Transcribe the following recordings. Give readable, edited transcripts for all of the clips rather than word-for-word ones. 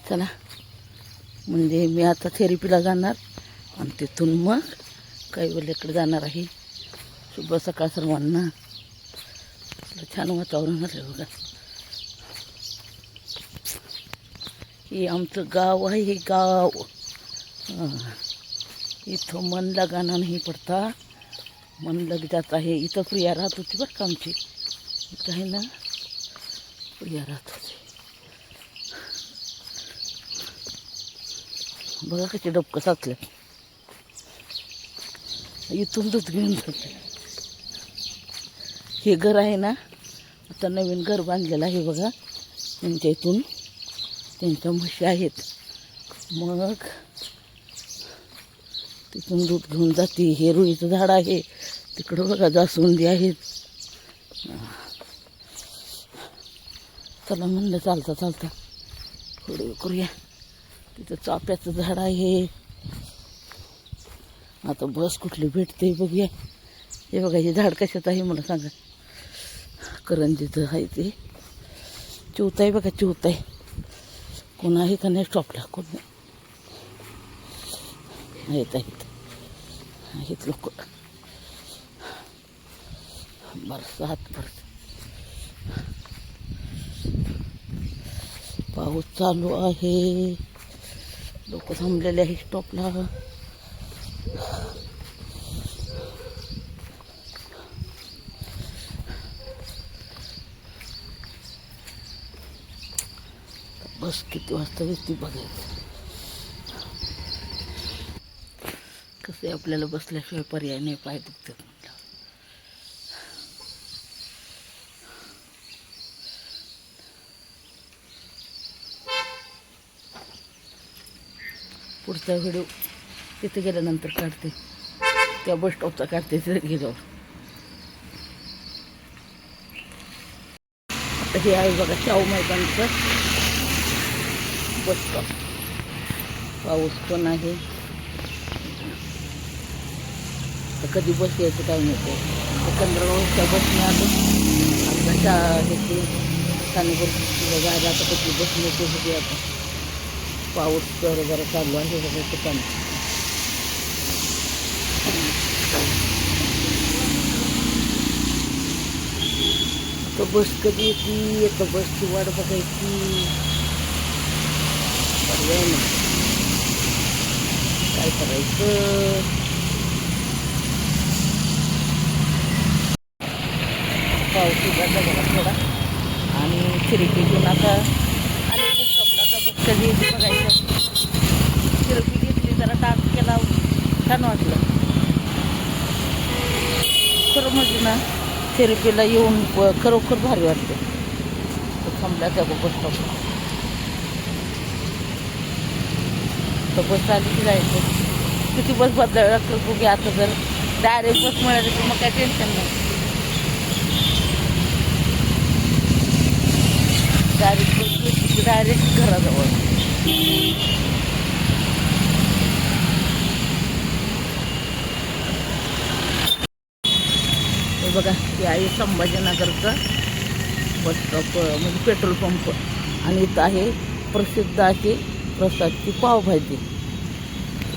चला, म्हणजे मी आता थेरपीला जाणार आणि तिथून मग कैवल्याकडे जाणार आहे. शुभ सकाळ सर्वांना. छान वातावरण झालं बघा. हे आमचं गाव आहे. हे गाव इथं मन लगाना नाही पडता, मन लग जात आहे. इथं प्रिया राहत होती बरं का आमची. इथं आहे ना, प्रिया राहत होती. बघा कसे डबकं साचले. इथून दूध घेऊन जाते. हे घर आहे ना, आता नवीन घर बांधलेलं आहे बघा. त्यांच्या इथून त्यांच्या म्हशी आहेत. मग तिथून दूध घेऊन जाते. हे रुईचं झाड आहे. तिकडं बघा जास्वंदी आहेत. चला म्हणलं चालता चालता थोडं करूया. तिथं चाफ्याचं झाड आहे. आता बस कुठली भेटते बघूया. हे बघा, हे झाड कशाचं आहे मला सांगा. करंजीचं आहे ते. चिवताई बघा, चिवताई. कोण आहे का नाही स्टॉपला? कोण नाही. आहेत लोक. बरं हात भरत. पाऊस चालू आहे. लोक थांबलेले आहे स्टॉपला. बस किती वाजता येते बघायचं. कसे आपल्याला बसल्याशिवाय पर्याय नाही. पाय दुखतात म्हटलं. पुढचा व्हिडिओ तिथे गेल्यानंतर काढते. त्या बस स्टॉपचा काढते तिथे गेल्यावर. आता हे आहे बघा शाहू मैदानचं बस स्टॉप. पाऊस पण आहे. तर कधी बस यायचं काय नाही. चंद्रगावच्या बसने आलो. आता ह्याची ठाणेपूर जायला आता कधी बस नेते बघूया. आता पाऊस जरा जरा चालू आहे बघा ठिकाणी. तर बस कधी येते. आता बसची वाट बघायची. पर्याय नाही, काय करायचं. पाऊस उघडला बघा थोडा. आणि खिडकी घेऊन आता आले बस स्टॉपला. बस कधी येते बघायचं. खिडकी घेतली, जरा डान्स केला, छान वाटलं खरं. म्हणजे ना थेरपीला येऊन खरोखर भारी वाटते. थांबल्या त्या बस स्टॉपला. तर बस आली की जायचं. किती बस बदलावी लागतं बघूया. आता जर डायरेक्ट बस मिळाली तर मग काय टेन्शन नाही. डायरेक्ट बस डायरेक्ट घराजवळ. हे बघा, हे आहे संभाजीनगरचं बस स्टॉप, म्हणजे पेट्रोल पंप. आणि इथं आहे प्रसिद्ध अशी प्रसादची पावभाजी.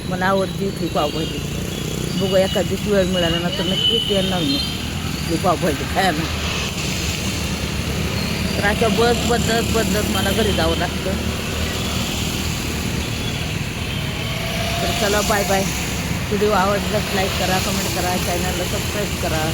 मला आवडते इथली पावभाजी. बघू एखाद दिवशी वेळ मिळाला ना तर नक्कीच येणार मी इथली पावभाजी खायला. तर अशा बस बदलत बदलत मला घरी जावं लागतं. तर चला, बाय बाय. व्हिडिओ आवडल्यास लाईक करा, कमेंट करा, चॅनलला सबस्क्राईब करा.